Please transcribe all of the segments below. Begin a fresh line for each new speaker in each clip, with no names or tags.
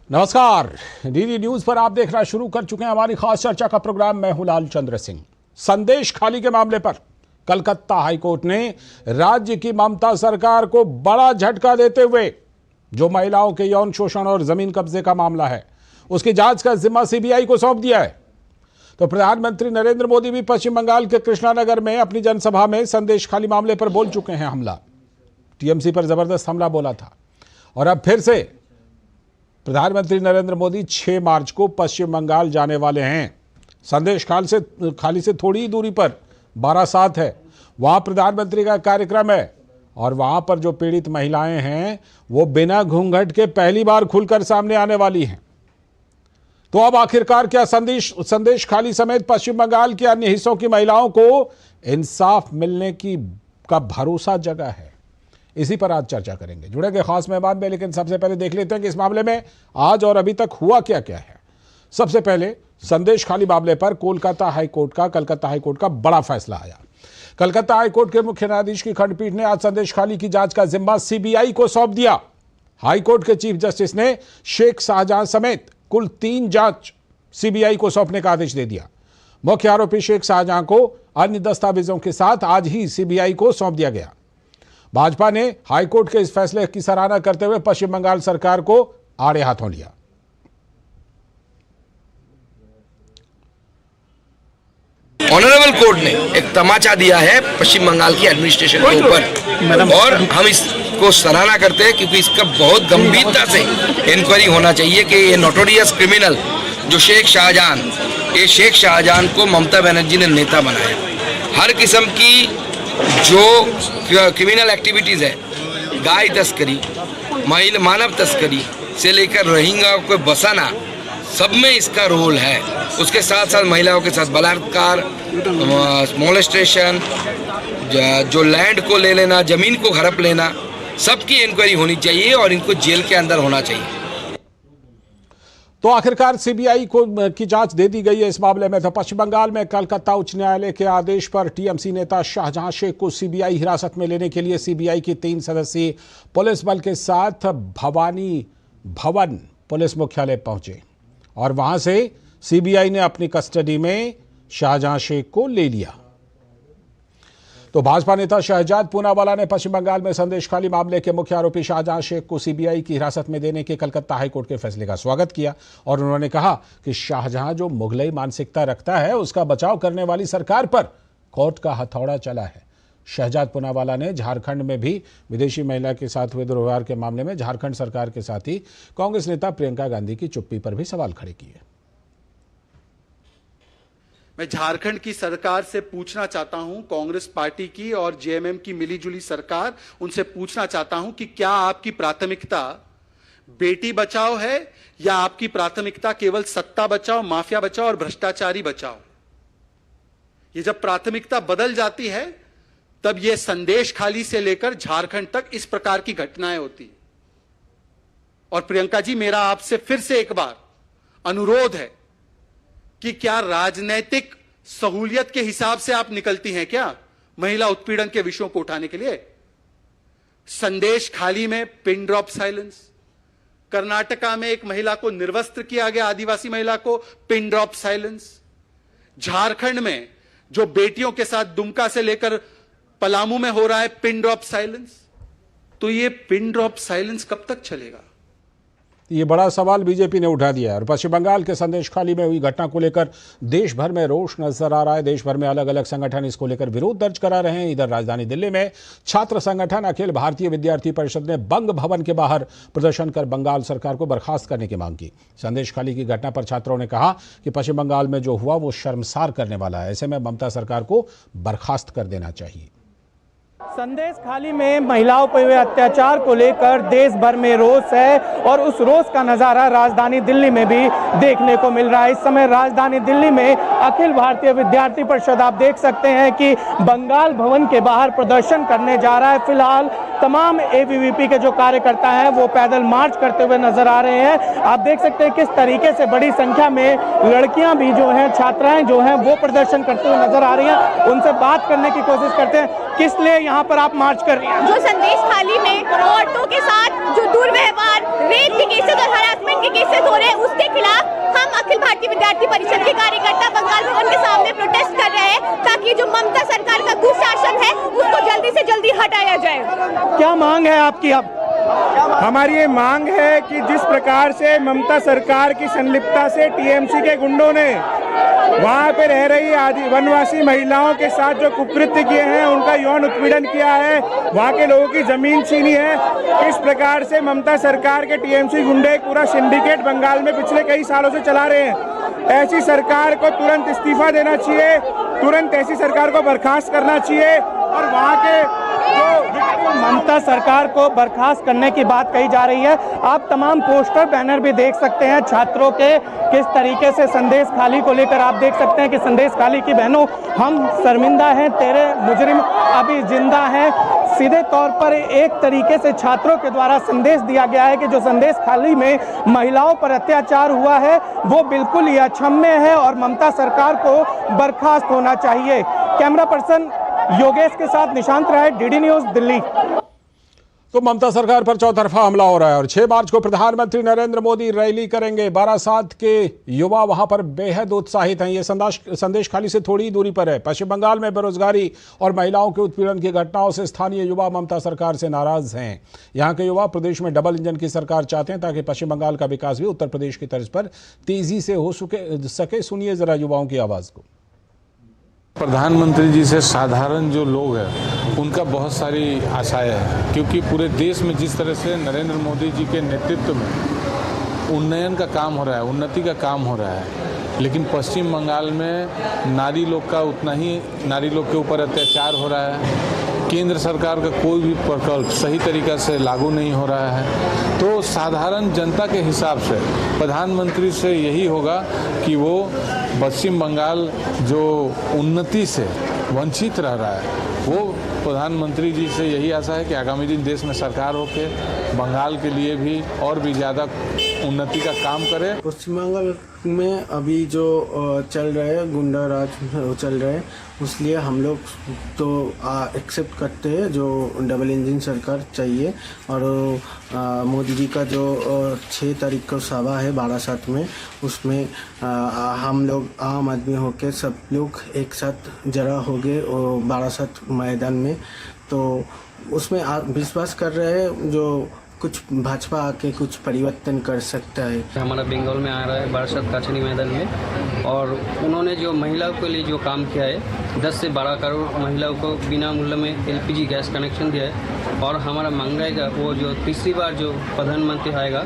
नमस्कार, DD news पर आप देखना शुरू कर चुके हैं हमारी खास चर्चा का प्रोग्राम। मैं हूं लाल चंद्र सिंह। संदेश खाली के मामले पर कलकत्ता हाईकोर्ट ने राज्य की ममता सरकार को बड़ा झटका देते हुए जो महिलाओं के यौन शोषण और जमीन कब्जे का मामला है उसकी जांच का जिम्मा सीबीआई को सौंप दिया है। तो प्रधानमंत्री नरेंद्र मोदी भी पश्चिम बंगाल के कृष्णानगर में अपनी जनसभा में संदेश खाली मामले पर बोल चुके हैं। हमला टीएमसी पर जबरदस्त हमला बोला था और अब फिर से प्रधानमंत्री नरेंद्र मोदी 6 मार्च को पश्चिम बंगाल जाने वाले हैं। संदेश खाली से थोड़ी ही दूरी पर बारासात है, वहां प्रधानमंत्री का कार्यक्रम है और वहां पर जो पीड़ित महिलाएं हैं वो बिना घूंघट के पहली बार खुलकर सामने आने वाली हैं। तो अब आखिरकार क्या संदेश खाली समेत पश्चिम बंगाल के अन्य हिस्सों की महिलाओं को इंसाफ मिलने का भरोसा जगा है? इसी पर आज चर्चा करेंगे। जुड़ेंगे खास मेहमान में, लेकिन सबसे पहले देख लेते हैं कि इस मामले में आज और अभी तक हुआ क्या क्या है। सबसे पहले संदेश खाली मामले पर कलकत्ता हाईकोर्ट का बड़ा फैसला आया। कलकत्ता हाईकोर्ट के मुख्य न्यायाधीश की खंडपीठ ने आज संदेश खाली की जांच का जिम्मा सीबीआई को सौंप दिया। हाईकोर्ट के चीफ जस्टिस ने शेख शाहजहां समेत कुल 3 जांच सीबीआई को सौंपने का आदेश दे दिया। मुख्य आरोपी शेख शाहजहां को अन्य दस्तावेजों के साथ आज ही सीबीआई को सौंप दिया गया। भाजपा ने हाईकोर्ट के इस फैसले की सराहना करते हुए पश्चिम बंगाल सरकार को आड़े हाथों लिया।
ऑनरेबल कोर्ट ने एक तमाचा दिया है पश्चिम बंगाल की एडमिनिस्ट्रेशन के ऊपर और हम इसको सराहना करते हैं क्योंकि इसका बहुत गंभीरता से इंक्वायरी होना चाहिए कि ये नोटोरियस क्रिमिनल जो शेख शाहजहां को ममता बनर्जी ने नेता बनाया। हर किस्म की जो क्रिमिनल एक्टिविटीज़ है, गाय तस्करी, मानव तस्करी से लेकर रोहिंग्या को बसाना, सब में इसका रोल है। उसके साथ साथ महिलाओं के साथ बलात्कार, मोलेस्टेशन, जो लैंड को ले लेना, ज़मीन को हड़प लेना, सबकी इंक्वायरी होनी चाहिए और इनको जेल के अंदर होना चाहिए।
तो आखिरकार सीबीआई की जांच दे दी गई है इस मामले में। तो पश्चिम बंगाल में कलकत्ता उच्च न्यायालय के आदेश पर टीएमसी नेता शाहजहां शेख को सीबीआई हिरासत में लेने के लिए सीबीआई की 3 सदस्यीय पुलिस बल के साथ भवानी भवन पुलिस मुख्यालय पहुंचे और वहां से सीबीआई ने अपनी कस्टडी में शाहजहां शेख को ले लिया। तो भाजपा नेता शहजाद पूनावाला ने पश्चिम बंगाल में संदेश खाली मामले के मुख्य आरोपी शाहजहां शेख को सीबीआई की हिरासत में देने के कलकत्ता हाईकोर्ट के फैसले का स्वागत किया और उन्होंने कहा कि शाहजहां जो मुगलई मानसिकता रखता है उसका बचाव करने वाली सरकार पर कोर्ट का हथौड़ा चला है। शहजाद पूनावाला ने झारखंड में भी विदेशी महिला के साथ हुए दुर्व्यवहार के मामले में झारखंड सरकार के साथ ही कांग्रेस नेता प्रियंका गांधी की चुप्पी पर भी सवाल खड़े किए।
मैं झारखंड की सरकार से पूछना चाहता हूं, कांग्रेस पार्टी की और जेएमएम की मिलीजुली सरकार, उनसे पूछना चाहता हूं कि क्या आपकी प्राथमिकता बेटी बचाओ है या आपकी प्राथमिकता केवल सत्ता बचाओ, माफिया बचाओ और भ्रष्टाचारी बचाओ? ये जब प्राथमिकता बदल जाती है तब ये संदेश खाली से लेकर झारखंड तक इस प्रकार की घटनाएं होती। और प्रियंका जी, मेरा आपसे फिर से एक बार अनुरोध है कि क्या राजनीतिक सहूलियत के हिसाब से आप निकलती हैं क्या महिला उत्पीड़न के विषयों को उठाने के लिए? संदेश खाली में पिन ड्रॉप साइलेंस, कर्नाटका में एक महिला को निर्वस्त्र किया गया, आदिवासी महिला को, पिन ड्रॉप साइलेंस। झारखंड में जो बेटियों के साथ दुमका से लेकर पलामू में हो रहा है, पिन ड्रॉप साइलेंस। तो ये पिन ड्रॉप साइलेंस कब तक चलेगा?
ये बड़ा सवाल बीजेपी ने उठा दिया है और पश्चिम बंगाल के संदेश खाली में हुई घटना को लेकर देश भर में रोष नजर आ रहा है। देश भर में अलग अलग संगठन इसको लेकर विरोध दर्ज करा रहे हैं। इधर राजधानी दिल्ली में छात्र संगठन अखिल भारतीय विद्यार्थी परिषद ने बंग भवन के बाहर प्रदर्शन कर बंगाल सरकार को बर्खास्त करने की मांग की। संदेश खाली की घटना पर छात्रों ने कहा कि पश्चिम बंगाल में जो हुआ वो शर्मसार करने वाला है। ऐसे में ममता सरकार को बर्खास्त कर देना चाहिए।
संदेश खाली में महिलाओं पर हुए अत्याचार को लेकर देश भर में रोष है और उस रोष का नजारा राजधानी दिल्ली में भी देखने को मिल रहा है। इस समय राजधानी दिल्ली में अखिल भारतीय विद्यार्थी परिषद, आप देख सकते हैं कि बंगाल भवन के बाहर प्रदर्शन करने जा रहा है। फिलहाल तमाम एबीवीपी के जो कार्यकर्ता हैं वो पैदल मार्च करते हुए नजर आ रहे हैं। आप देख सकते हैं किस तरीके से बड़ी संख्या में लड़कियां भी जो हैं, छात्राएं जो हैं वो प्रदर्शन करते हुए नजर आ रही हैं। उनसे बात करने की कोशिश करते हैं किस लिए यहाँ पर आप मार्च कर रही हैं?
जो संदेश खाली में औरतों के साथ जो दुर्व्यवहार, रेप के केसेस और हरासमेंट के केसेस हो रहे हैं, उसके खिलाफ हम अखिल भारतीय विद्यार्थी परिषद के कार्यकर्ता बंगाल भवन के सामने प्रोटेस्ट कर रहे हैं, ताकि जो ममता सरकार का कुशासन है उसको जल्दी से जल्दी हटाया जाए।
क्या मांग है आपकी? अब हमारी ये मांग है कि जिस प्रकार से ममता सरकार की संलिप्तता से टीएमसी के गुंडों ने वहाँ पे रह रही वनवासी महिलाओं के साथ जो कुकृत्य किए हैं, उनका यौन उत्पीड़न किया है, वहाँ के लोगों की जमीन छीनी है, इस प्रकार से ममता सरकार के टीएमसी गुंडे एक पूरा सिंडिकेट बंगाल में पिछले कई सालों से चला रहे हैं। ऐसी सरकार को तुरंत इस्तीफा देना चाहिए, तुरंत ऐसी सरकार को बर्खास्त करना चाहिए और वहाँ के ममता सरकार को बर्खास्त करने की बात कही जा रही है। आप तमाम पोस्टर बैनर भी देख सकते हैं छात्रों के, किस तरीके से संदेश खाली को लेकर आप देख सकते हैं कि संदेश खाली की बहनों, हम शर्मिंदा हैं, तेरे मुजरिम अभी जिंदा हैं। सीधे तौर पर एक तरीके से छात्रों के द्वारा संदेश दिया गया है कि जो संदेश खाली में महिलाओं पर अत्याचार हुआ है वो बिल्कुल ही अक्षम्य है और ममता सरकार को बर्खास्त होना चाहिए। कैमरा पर्सन योगेश के साथ निशांत राय, डीडी न्यूज, दिल्ली।
तो ममता सरकार पर चौतरफा हमला हो रहा है और 6 मार्च को प्रधानमंत्री नरेंद्र मोदी रैली करेंगे। बारासात के युवा वहां पर बेहद उत्साहित हैं। ये संदेश खाली से थोड़ी ही दूरी पर है। पश्चिम बंगाल में बेरोजगारी और महिलाओं के उत्पीड़न की घटनाओं से स्थानीय युवा ममता सरकार से नाराज हैं। यहाँ के युवा प्रदेश में डबल इंजन की सरकार चाहते हैं ताकि पश्चिम बंगाल का विकास भी उत्तर प्रदेश की तर्ज पर तेजी से हो सके। सुनिए जरा युवाओं की आवाज को।
प्रधानमंत्री जी से साधारण जो लोग हैं उनका बहुत सारी आशाएं हैं, क्योंकि पूरे देश में जिस तरह से नरेंद्र मोदी जी के नेतृत्व में उन्नयन का काम हो रहा है, उन्नति का काम हो रहा है, लेकिन पश्चिम बंगाल में नारी लोग का उतना ही नारी लोग के ऊपर अत्याचार हो रहा है। केंद्र सरकार का कोई भी प्रकल्प सही तरीक़ा से लागू नहीं हो रहा है। तो साधारण जनता के हिसाब से प्रधानमंत्री से यही होगा कि वो पश्चिम बंगाल जो उन्नति से वंचित रह रहा है, वो प्रधानमंत्री जी से यही आशा है कि आगामी दिन देश में सरकार होके बंगाल के लिए भी और भी ज़्यादा उन्नति का काम करे।
पश्चिम बंगाल में अभी जो चल रहे हैं गुंडा राज चल रहे हैं, इसलिए हम लोग तो एक्सेप्ट करते हैं जो डबल इंजन सरकार चाहिए। और मोदी जी का जो 6 तारीख को सभा है बारासात में, उसमें हम लोग आम आदमी होके सब लोग एक साथ जरा हो गए बारासात मैदान में, तो उसमें विश्वास कर रहे हैं जो कुछ भाजपा आके कुछ परिवर्तन कर सकता है।
हमारा बंगाल में आ रहा है बारासात काछनी मैदान में, और उन्होंने जो महिलाओं के लिए जो काम किया है 10 से 12 करोड़ महिलाओं को बिना मूल्य में एलपीजी गैस कनेक्शन दिया है। और हमारा मांग रहेगा वो जो तीसरी बार जो प्रधानमंत्री आएगा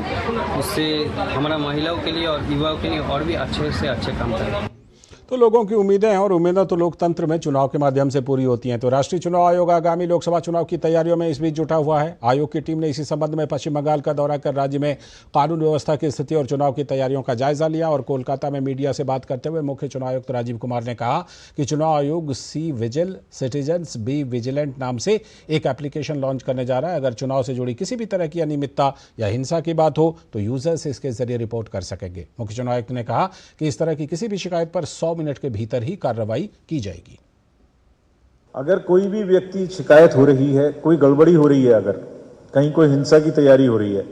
उससे हमारा महिलाओं के लिए और युवाओं के लिए और भी अच्छे से अच्छे काम करें।
तो लोगों की उम्मीदें हैं और उम्मीदें तो लोकतंत्र में चुनाव के माध्यम से पूरी होती हैं। तो राष्ट्रीय चुनाव आयोग आगामी लोकसभा चुनाव की तैयारियों में इस बीच जुटा हुआ है। आयोग की टीम ने इसी संबंध में पश्चिम बंगाल का दौरा कर राज्य में कानून व्यवस्था की स्थिति और चुनाव की तैयारियों का जायजा लिया। और कोलकाता में मीडिया से बात करते हुए मुख्य चुनाव आयुक्त राजीव कुमार ने कहा कि चुनाव आयोग C vigil citizens be vigilant नाम से एक एप्लीकेशन लॉन्च करने जा रहा है। अगर चुनाव से जुड़ी किसी भी तरह की अनियमितता या हिंसा की बात हो तो यूजर्स इसके जरिए रिपोर्ट कर सकेंगे। मुख्य चुनाव आयुक्त ने कहा कि इस तरह की किसी भी शिकायत पर 100 मिनट के भीतर ही कार्रवाई की जाएगी।
अगर कोई भी व्यक्ति शिकायत हो रही है, कोई गड़बड़ी हो रही है, अगर कहीं कोई हिंसा की तैयारी हो रही है,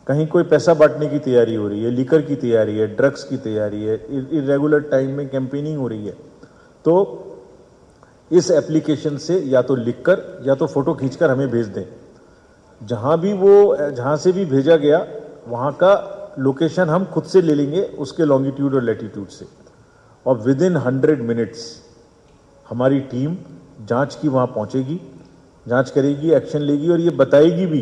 कहीं कोई पैसा बांटने की तैयारी हो रही है, लीकर की तैयारी है, ड्रग्स की तैयारी है, इरेगुलर टाइम में कैंपेनिंग हो रही है, तो इस एप्लीकेशन से या तो लिखकर या तो फोटो खींचकर हमें भेज दें। जहां से भी भेजा गया वहां का लोकेशन हम खुद से ले लेंगे, उसके लॉन्गिट्यूड और लैटिट्यूड से, और विदिन 100 मिनट्स हमारी टीम जांच की वहां पहुंचेगी, जांच करेगी, एक्शन लेगी और ये बताएगी भी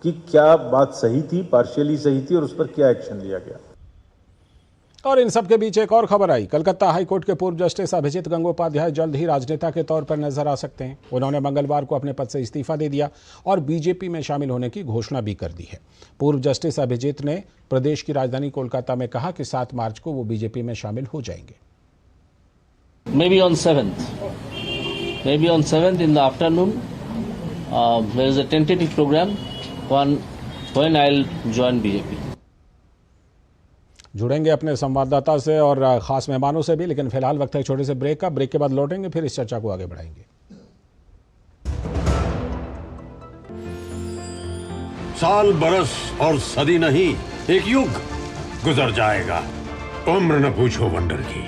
कि क्या बात सही थी, पार्शियली सही थी और उस पर क्या एक्शन लिया गया।
और इन सब के बीच एक और खबर आई। कलकत्ता हाईकोर्ट के पूर्व जस्टिस अभिजीत गंगोपाध्याय जल्द ही राजनेता के तौर पर नजर आ सकते हैं। उन्होंने मंगलवार को अपने पद से इस्तीफा दे दिया और बीजेपी में शामिल होने की घोषणा भी कर दी है। पूर्व जस्टिस अभिजीत ने प्रदेश की राजधानी कोलकाता में कहा कि 7 मार्च को वो बीजेपी में शामिल हो जाएंगे।
Maybe on 7th in the afternoon, there is a tentative program when I'll join BJP.
जुड़ेंगे अपने संवाददाता से और खास मेहमानों से भी, लेकिन फिलहाल वक्त है छोटे से ब्रेक का। ब्रेक के बाद लौटेंगे, फिर इस चर्चा को आगे बढ़ाएंगे।
साल बरस और सदी नहीं, एक युग गुजर जाएगा, उम्र न पूछो वंडर की,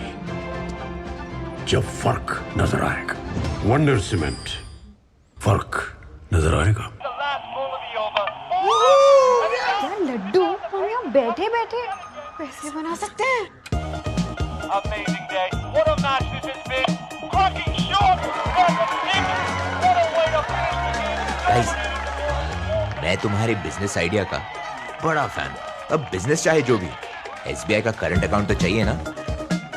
जब फर्क नजर आएगा। वंडर सीमेंट, फर्क नजर आएगा।
यार लड्डू, हम यहाँ बैठे बैठे पैसे बना सकते हैं।
गाइस, मैं तुम्हारे बिजनेस आइडिया का बड़ा फैन हूं। अब बिजनेस चाहे जो भी, एसबीआई का करंट अकाउंट तो चाहिए ना।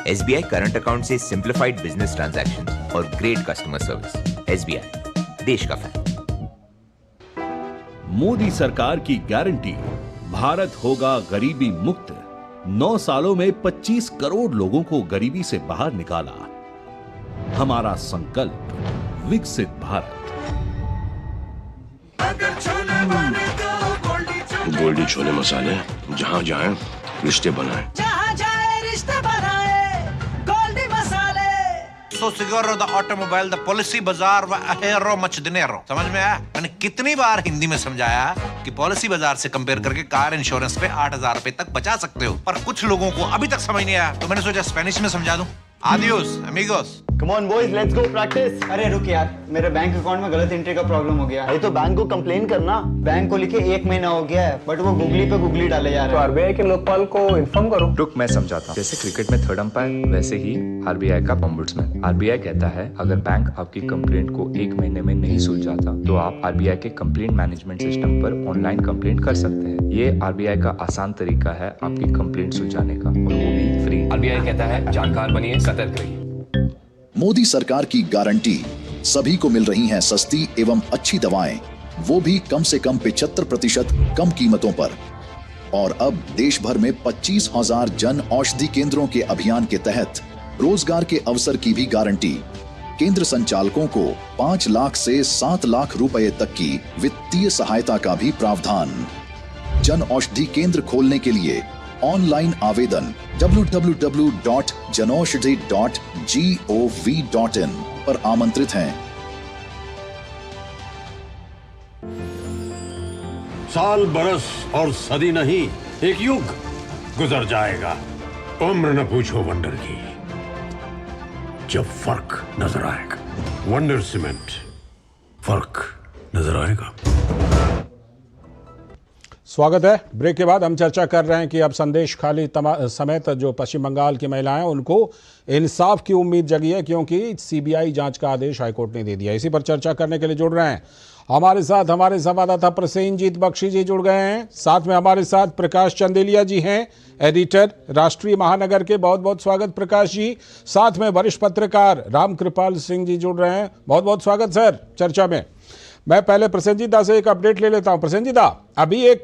एसबीआई करंट अकाउंट से सिंप्लीफाइड बिजनेस ट्रांजैक्शंस और ग्रेट कस्टमर सर्विस। एसबीआई, देश का फैन।
मोदी सरकार की गारंटी, भारत होगा गरीबी मुक्त। 9 सालों में 25 करोड़ लोगों को गरीबी से बाहर निकाला। हमारा संकल्प, विकसित भारत।
गोल्डी छोले मसाले, जहाँ जाए रिश्ते बनाए,
जहाँ जाए रिश्ते बनाए, गोल्डी मसाले।
So seguro the automobile, the policy बाजार व अहेरो मच दिनेरो। समझ में आया? मैंने कितनी बार हिंदी में समझाया कि पॉलिसी बाजार से कंपेयर करके कार इंश्योरेंस पे 8,000 रुपए तक बचा सकते हो, पर कुछ लोगों को अभी तक समझ नहीं आया, तो मैंने सोचा स्पेनिश में समझा दूं। Adios, amigos.
Come on boys, let's go practice. अरे रुक यार, मेरे बैंक अकाउंट में गलत एंट्री का प्रॉब्लम हो गया। अरे तो बैंक को कंप्लेन करना। बैंक को लिखे 1 महीना हो गया है, बट वो गूगली पे गूगली डाले जा रहा है।
तो आरबीआई के लोकपाल को इन्फॉर्म करो।
रुक, मैं समझाता हूँ। जैसे क्रिकेट में थर्ड अंपायर, वैसे ही आरबीआई का ओम्बुड्समैन। आरबीआई कहता है अगर बैंक आपकी कंप्लेंट को 1 महीने में नहीं सुलझाता तो आप आरबीआई के कंप्लेंट मैनेजमेंट सिस्टम पर ऑनलाइन कंप्लेंट कर सकते हैं। ये आरबीआई का आसान तरीका है आपकी कंप्लेंट सुलझाने का, और वो भी फ्री।
आरबीआई कहता है जानकार बनिए, सतर्क रहिए।
मोदी सरकार की गारंटी, सभी को मिल रही हैं सस्ती एवं अच्छी दवाएं, वो भी कम से कम 75% कम कीमतों पर। और अब देश भर में 25,000 जन औषधि केंद्रों के अभियान के तहत रोजगार के अवसर की भी गारंटी। केंद्र संचालकों को 5 लाख से 7 लाख रुपए तक की वित्तीय सहायता का भी प्रावधान। जन औषधि केंद्र खोलने के लिए ऑनलाइन आवेदन www.janaushadhi.gov.in पर आमंत्रित हैं।
साल बरस और सदी नहीं, एक युग गुजर जाएगा, उम्र न पूछो वंडर की, जब फर्क नजर आएगा। वंडर सीमेंट, फर्क नजर आएगा।
स्वागत है। ब्रेक के बाद हम चर्चा कर रहे हैं कि अब संदेश खाली समेत जो पश्चिम बंगाल की महिलाएं, उनको इंसाफ की उम्मीद जगी है, क्योंकि सीबीआई जांच का आदेश हाईकोर्ट ने दे दिया। इसी पर चर्चा करने के लिए जुड़ रहे हैं हमारे साथ हमारे संवाददाता प्रसेनजीत बख्शी जी जुड़ गए हैं। साथ में हमारे साथ प्रकाश चंदेलिया जी हैं, एडिटर राष्ट्रीय महानगर के। बहुत बहुत स्वागत प्रकाश जी। साथ में वरिष्ठ पत्रकार रामकृपाल सिंह जी जुड़ रहे हैं। बहुत बहुत स्वागत सर चर्चा में। मैं पहले प्रसेनजीत दा से एक अपडेट ले लेता हूं। प्रसेनजीत दा, अभी एक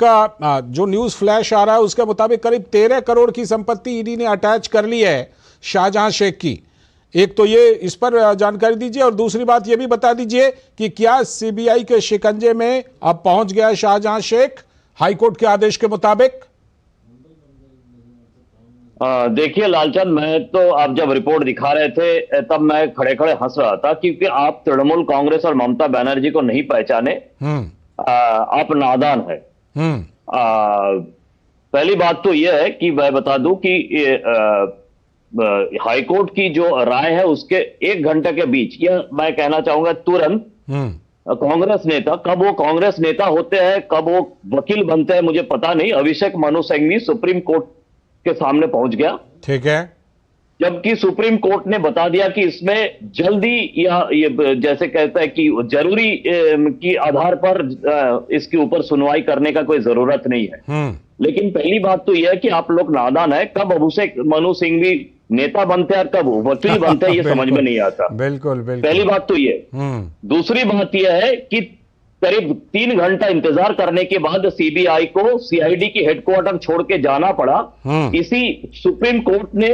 जो न्यूज़ फ्लैश आ रहा है उसके मुताबिक करीब 13 करोड़ की संपत्ति ईडी ने अटैच कर ली है शाहजहां शेख की। एक तो ये इस पर जानकारी दीजिए, और दूसरी बात ये भी बता दीजिए कि क्या सीबीआई के शिकंजे में अब पहुंच गया शाहजहां शेख हाईकोर्ट के आदेश के मुताबिक?
देखिए लालचंद, मैं तो आप जब रिपोर्ट दिखा रहे थे तब मैं खड़े खड़े हंस रहा था, क्योंकि आप तृणमूल कांग्रेस और ममता बनर्जी को नहीं पहचाने। आप नादान है। पहली बात तो यह है कि मैं बता दूं कि हाईकोर्ट की जो राय है उसके 1 घंटे के बीच, यह मैं कहना चाहूंगा तुरंत, कांग्रेस नेता, कब वो कांग्रेस नेता होते हैं कब वो वकील बनते हैं मुझे पता नहीं, अभिषेक मनु सिंघवी सुप्रीम कोर्ट के सामने पहुंच गया। ठीक है। जबकि सुप्रीम कोर्ट ने बता दिया कि इसमें जल्दी या ये जैसे कहता है कि जरूरी की आधार पर इसके ऊपर सुनवाई करने का कोई जरूरत नहीं है। लेकिन पहली बात तो यह है कि आप लोग नादान है, कब अभिषेक मनु सिंघवी नेता बनते हैं और कब वकील बनते हैं ये समझ में नहीं आता। बिल्कुल बिल्कुल। पहली बात तो ये। दूसरी बात यह है कि करीब 3 घंटा इंतजार करने के बाद सीबीआई को सीआईडी की हेडक्वार्टर छोड़ के जाना पड़ा। इसी सुप्रीम कोर्ट ने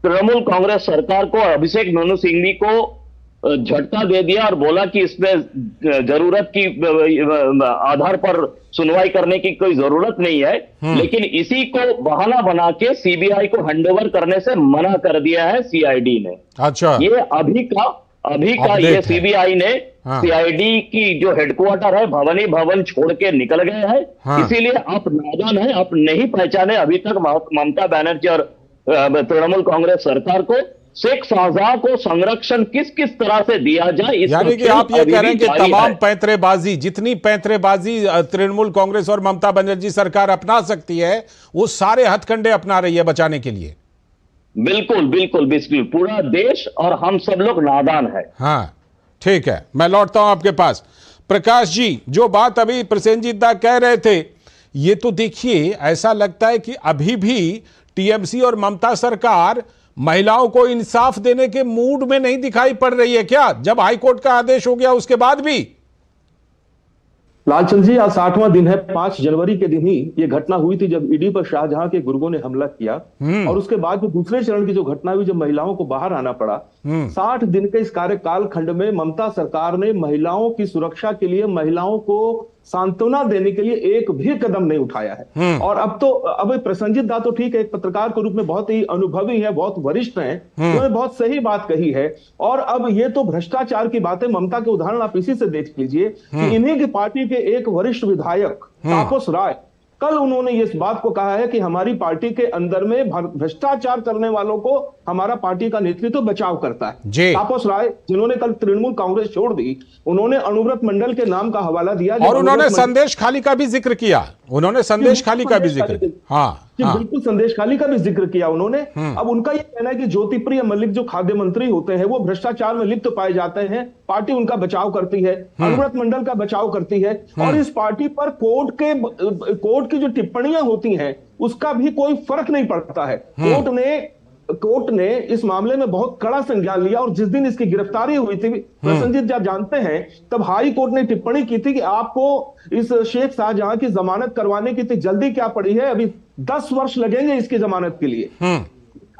तृणमूल कांग्रेस सरकार को अभिषेक मनु सिंघवी को झटका दे दिया और बोला कि इसमें जरूरत की आधार पर सुनवाई करने की कोई जरूरत नहीं है। लेकिन इसी को बहाना बना के सीबीआई को हैंडओवर करने से मना कर दिया है सीआईडी ने। अच्छा, ये अभी का ये सीबीआई ने हाँ। सीआईडी की जो हेडक्वार्टर है भवानी भवन छोड़ के निकल गए हैं। हाँ। इसीलिए आप नादान हैं, आप नहीं पहचाने अभी तक ममता बनर्जी और तृणमूल कांग्रेस सरकार को। शेख शाहजहां को संरक्षण किस किस तरह से दिया जाए,
यानी कि आप ये कह रहे हैं कि तमाम पैंतरेबाजी, जितनी पैंतरेबाजी तृणमूल कांग्रेस और ममता बनर्जी सरकार अपना सकती है, वो सारे हथकंडे अपना रही है बचाने के लिए।
बिल्कुल बिल्कुल बिल्कुल, पूरा देश और हम सब लोग नादान है।
हाँ ठीक है, मैं लौटता हूं आपके पास। प्रकाश जी, जो बात अभी प्रसेनजीत दा कह रहे थे, ये तो देखिए ऐसा लगता है कि अभी भी टीएमसी और ममता सरकार महिलाओं को इंसाफ देने के मूड में नहीं दिखाई पड़ रही है क्या? जब हाईकोर्ट का आदेश हो गया उसके बाद भी।
लालचंद जी, आज 60वां दिन है। 5 जनवरी के दिन ही ये घटना हुई थी जब ईडी पर शाहजहां के गुर्गों ने हमला किया, और उसके बाद में दूसरे चरण की जो घटना हुई जब महिलाओं को बाहर आना पड़ा। 60 दिन के इस कार्यकाल खंड में ममता सरकार ने महिलाओं की सुरक्षा के लिए, महिलाओं को सांत्वना देने के लिए एक भी कदम नहीं उठाया है। और अब प्रसन्नजीत दा तो ठीक है, एक पत्रकार के रूप में बहुत ही अनुभवी है, बहुत वरिष्ठ हैं, उन्होंने बहुत सही बात कही है। और अब ये तो भ्रष्टाचार की बातें, ममता के उदाहरण आप इसी से देख लीजिए कि इन्हीं की पार्टी के एक वरिष्ठ विधायक तापस राय, कल उन्होंने इस बात को कहा है कि हमारी पार्टी के अंदर में भ्रष्टाचार करने वालों को हमारा पार्टी का नेतृत्व बचाव करता है। तापस राय, जिन्होंने कल तृणमूल कांग्रेस छोड़ दी, उन्होंने अनुव्रत मंडल के नाम का हवाला दिया
और उन्होंने संदेश खाली का भी जिक्र किया। उन्होंने संदेश खाली का भी जिक्र किया। हाँ,
बिल्कुल संदेश खाली का भी जिक्र किया उन्होंने। अब उनका ये कहना है कि ज्योतिप्रिय मल्लिक जो खाद्य मंत्री होते हैं वो भ्रष्टाचार में लिप्त पाए जाते हैं, पार्टी उनका बचाव करती है, अनुव्रत मंडल का बचाव करती है, और इस पार्टी पर कोर्ट की जो टिप्पणियां होती हैं उसका भी कोई फर्क नहीं पड़ता है। कोर्ट ने इस मामले में बहुत कड़ा संज्ञान लिया, और जिस दिन इसकी गिरफ्तारी हुई थी, प्रसन्नजीत जी आप जानते हैं, तब हाई कोर्ट ने टिप्पणी की थी कि आपको इस शेख शाहजहां की जमानत करवाने की इतनी जल्दी क्या पड़ी है, अभी 10 वर्ष लगेंगे इसकी जमानत के लिए।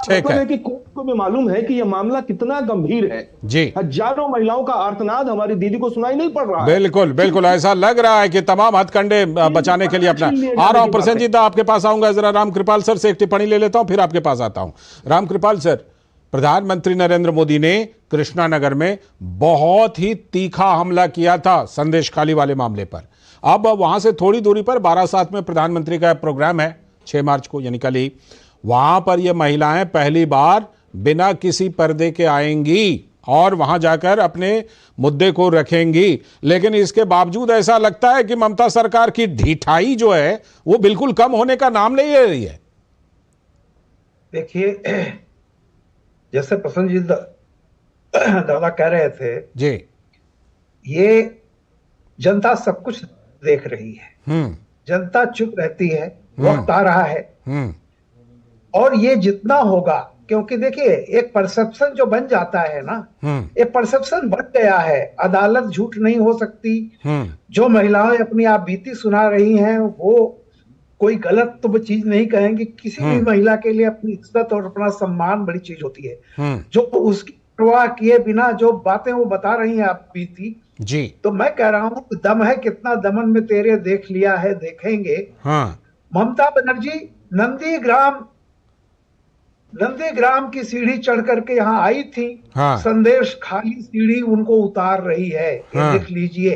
ठीक है कि कोर्ट को भी मालूम है कि यह मामला कितना गंभीर है
जी।
हजारों महिलाओं का आर्तनाद हमारी दीदी को सुनाई नहीं पड़ रहा है।
बिल्कुल बिल्कुल, ऐसा लग रहा है कि तमाम हथकंडे बचाने के लिए अपना। आ रहा हूं प्रसेनजीत दा, आपके पास आऊंगा। जरा रामकृपाल सर से एक टिप्पणी ले लेता हूं, फिर आपके पास आता हूं। रामकृपाल सर, प्रधानमंत्री नरेंद्र मोदी ने कृष्णानगर में बहुत ही तीखा हमला किया था संदेश खाली वाले मामले पर। अब वहां से थोड़ी दूरी पर बारासात में प्रधानमंत्री का प्रोग्राम है 6 मार्च को, यानी कल ही। वहां पर ये महिलाएं पहली बार बिना किसी पर्दे के आएंगी और वहां जाकर अपने मुद्दे को रखेंगी। लेकिन इसके बावजूद ऐसा लगता है कि ममता सरकार की ढिठाई जो है वो बिल्कुल कम होने का नाम नहीं ले रही है।
देखिए, जैसे प्रसन्नजीत दादा कह रहे थे
जी,
ये जनता सब कुछ देख रही है, जनता चुप रहती है, वक्त आ रहा है, और ये जितना होगा, क्योंकि देखिए एक परसेप्शन जो बन जाता है ना, एक परसेप्शन बन गया है, अदालत झूठ नहीं हो सकती। जो महिलाएं अपनी आप बीती सुना रही हैं वो कोई गलत तो चीज नहीं कहेंगी। किसी भी महिला के लिए अपनी इज्जत और अपना सम्मान बड़ी चीज होती है। जो उसकी परवाह किए बिना जो बातें वो बता रही हैं आप बीती
जी, तो
मैं कह रहा हूं दम है कितना दमन में तेरे देख लिया है देखेंगे। ममता बनर्जी नंदीग्राम की सीढ़ी चढ़ करके यहाँ आई थी। संदेश खाली सीढ़ी उनको उतार रही है, ये लिख लीजिए।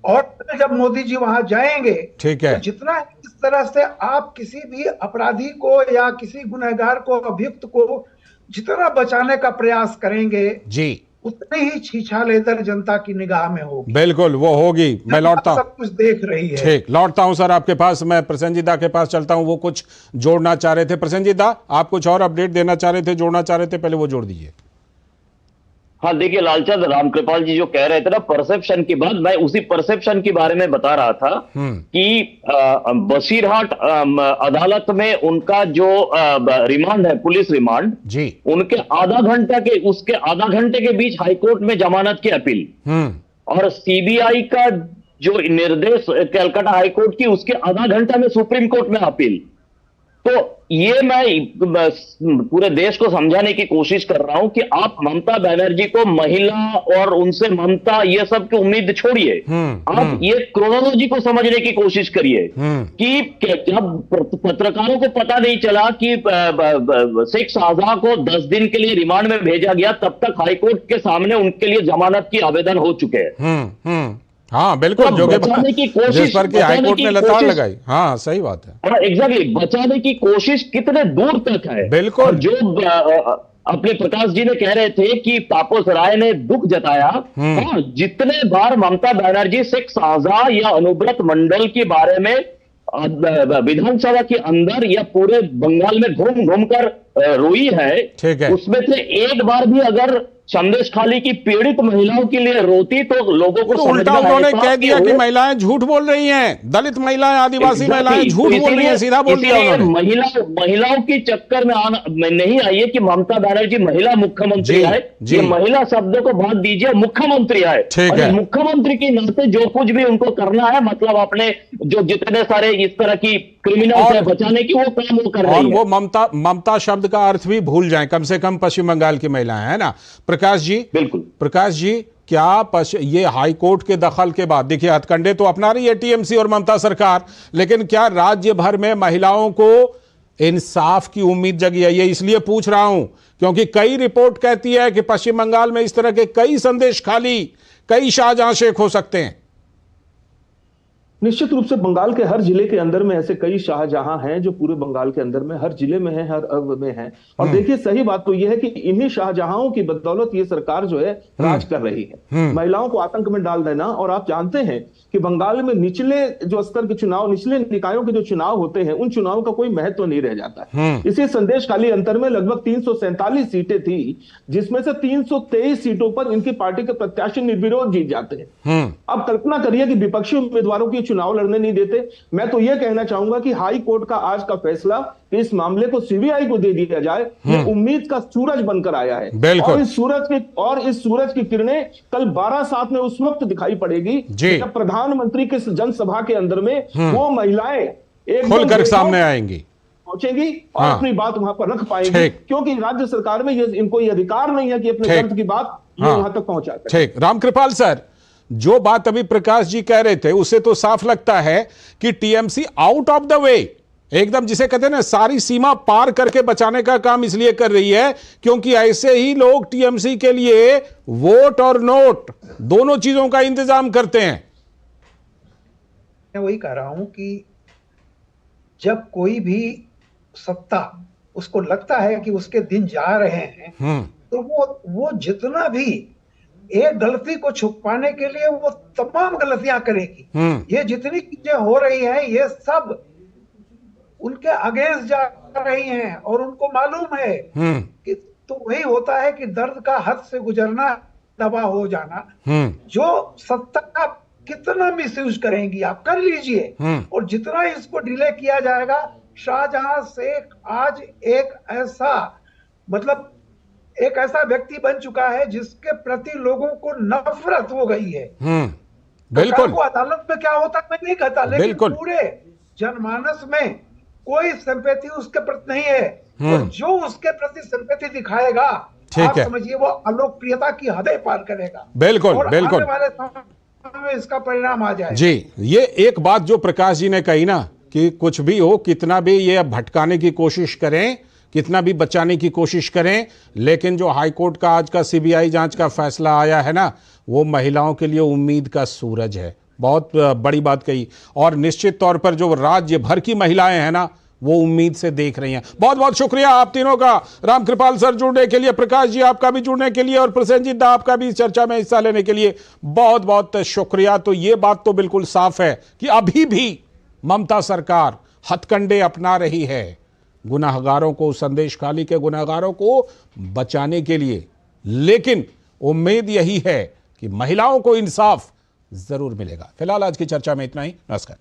और जब मोदी जी वहां जाएंगे,
ठीक है,
तो जितना इस तरह से आप किसी भी अपराधी को या किसी गुनहगार को, अभियुक्त को जितना बचाने का प्रयास करेंगे जी, उतनी ही छीछालेदर जनता की निगाह में होगी।
बिल्कुल वो होगी। मैं लौटता हूं,
सब कुछ देख रही है।
ठीक, लौटता हूं सर आपके पास। मैं प्रसेनजीत दा के पास चलता हूं, वो कुछ जोड़ना चाह रहे थे। प्रसेनजीत दा, आप कुछ और अपडेट देना चाह रहे थे, जोड़ना चाह रहे थे, पहले वो जोड़ दीजिए।
हाँ देखिए लालचंद, रामकृपाल जी जो कह रहे थे ना परसेप्शन की बात, मैं उसी परसेप्शन के बारे में बता रहा था कि बसीरहाट अदालत में उनका जो रिमांड है, पुलिस रिमांड जी, उनके उसके आधा घंटे के बीच हाईकोर्ट में जमानत की अपील, और सीबीआई का जो निर्देश कलकत्ता हाईकोर्ट की, उसके आधा घंटा में सुप्रीम कोर्ट में अपील। तो ये मैं पूरे देश को समझाने की कोशिश कर रहा हूं कि आप ममता बनर्जी को महिला और उनसे ममता ये सब की उम्मीद छोड़िए, आप ये क्रोनोलॉजी को समझने की कोशिश करिए कि जब पत्रकारों को पता नहीं चला कि शेख शाहजहां को 10 दिन के लिए रिमांड में भेजा गया, तब तक हाईकोर्ट के सामने उनके लिए जमानत की आवेदन हो चुके हैं।
हाँ बिल्कुल, जो जिस पर कि हाईकोर्ट ने लताड़ लगाई। हाँ सही बात है।
हाँ एग्जैक्टली, बचाने की कोशिश कितने दूर तक है।
बिल्कुल,
जो अपने प्रकाश जी ने कह रहे थे कि तापस राय ने दुख जताया, जितने बार ममता बनर्जी शेख शाहजहां या अनुव्रत मंडल के बारे में विधानसभा के अंदर या पूरे बंगाल में घूम घूम कर रोई है, उसमें से एक बार भी अगर संदेश खाली की पीड़ित महिलाओं के लिए रोती तो लोगों को
तो उल्टा उन्होंने कह दिया कि महिलाएं झूठ बोल रही हैं, दलित महिलाएं, आदिवासी महिलाएं झूठ बोल रही हैं, सीधा बोल दिया उन्होंने।
महिलाओं की चक्कर में नहीं आइए कि ममता बनर्जी महिला मुख्यमंत्री आए, ये महिला शब्द को बात दीजिए, मुख्यमंत्री आए। मुख्यमंत्री के नाते जो कुछ भी उनको करना है, मतलब अपने जो जितने सारे इस तरह की क्रिमिनल से बचाने की वो काम वो कर रही है।
और वो ममता शब्द का अर्थ भी भूल जाएं, कम से कम पश्चिम बंगाल की महिलाएं, है ना प्रकाश जी?
बिल्कुल
प्रकाश जी, क्या ये हाईकोर्ट के दखल के बाद, देखिए हथकंडे तो अपना रही है टीएमसी और ममता सरकार, लेकिन क्या राज्य भर में महिलाओं को इंसाफ की उम्मीद जगी है? ये इसलिए पूछ रहा हूं क्योंकि कई रिपोर्ट कहती है कि पश्चिम बंगाल में इस तरह के कई संदेश खाली, कई शाहजहां शेख हो सकते हैं।
निश्चित रूप से बंगाल के हर जिले के अंदर में ऐसे कई शाहजहां हैं जो पूरे बंगाल के अंदर में हर जिले में है, हर अर्व में है। और देखिए सही बात तो यह है कि इन्हीं शाहजहांों की बदौलत ये सरकार जो है राज कर रही है, महिलाओं को आतंक में डाल देना। और आप जानते हैं कि बंगाल में निचले जो स्तर के चुनाव, निचले निकायों के जो चुनाव होते हैं, उन चुनावों का कोई महत्व नहीं रह जाता है। इसी संदेश खाली अंतर में लगभग 347 सीटें थी, जिसमें से 323 सीटों पर इनकी पार्टी के प्रत्याशी निर्विरोध जीत जाते हैं। अब कल्पना करिए कि विपक्षी उम्मीदवारों की चुनाव लड़ने नहीं देते। मैं तो यह कहना चाहूंगा कि हाई कोर्ट का आज का फैसला कि इस मामले को सीबीआई को दे दिया जाए, ये उम्मीद का सूरज बनकर आया है। और इस सूरज की किरणें कल 12/7 में उस वक्त दिखाई पड़ेगी जब प्रधानमंत्री के जनसभा के अंदर में वो महिलाएं एक
खुलकर सामने आएंगी,
पहुंचेंगी और अपनी बात वहां पर रख पाएंगी, क्योंकि राज्य सरकार में इनको ये अधिकार नहीं है कि अपने दर्द की बात वहां तक पहुंचा सके।
ठीक, रामकृपाल सर, जो बात अभी प्रकाश जी कह रहे थे उससे तो साफ लगता है कि TMC out of the way, एकदम जिसे कहते हैं ना सारी सीमा पार करके बचाने का काम इसलिए कर रही है क्योंकि ऐसे ही लोग टीएमसी के लिए वोट और नोट दोनों चीजों का इंतजाम करते हैं।
मैं वही कह रहा हूं कि जब कोई भी सत्ता उसको लगता है कि उसके दिन जा रहे हैं तो वो जितना भी एक गलती को छुपाने के लिए वो तमाम गलतियां करेगी। ये जितनी चीजें हो रही हैं ये सब उनके अगेंस्ट जा रही हैं और उनको मालूम है कि तो वही होता है कि दर्द का हद से गुजरना, दबा हो जाना। जो सत्ता का कितना मिसयूज करेंगी आप कर लीजिए, और जितना इसको डिले किया जाएगा। शाहजहां शेख आज एक ऐसा व्यक्ति बन चुका है जिसके प्रति लोगों को नफरत हो गई है।
बिल्कुल,
को अदालत में क्या होता मैं नहीं कहता, लेकिन पूरे जनमानस में कोई सिंपैथी उसके प्रति नहीं है। और जो उसके प्रति सिंपैथी दिखाएगा, आप समझिए वो अलोकप्रियता की हदें पार करेगा।
बिल्कुल बिल्कुल,
आने वाले समय में इसका परिणाम आ जाए।
जी, ये एक बात जो प्रकाश जी ने कही ना कि कुछ भी हो, कितना भी ये भटकाने की कोशिश करें, कितना भी बचाने की कोशिश करें, लेकिन जो हाईकोर्ट का आज का सीबीआई जांच का फैसला आया है ना, वो महिलाओं के लिए उम्मीद का सूरज है। बहुत बड़ी बात कही, और निश्चित तौर पर जो राज्य भर की महिलाएं हैं ना, वो उम्मीद से देख रही हैं। बहुत बहुत शुक्रिया आप तीनों का, रामकृपाल सर जुड़ने के लिए, प्रकाश जी आपका भी जुड़ने के लिए, और प्रसेनजीत दा आपका भी चर्चा में हिस्सा लेने के लिए बहुत बहुत शुक्रिया। तो ये बात तो बिल्कुल साफ है कि अभी भी ममता सरकार हथकंडे अपना रही है गुनाहगारों को, संदेश खाली के गुनाहगारों को बचाने के लिए, लेकिन उम्मीद यही है कि महिलाओं को इंसाफ जरूर मिलेगा। फिलहाल आज की चर्चा में इतना ही। नमस्कार।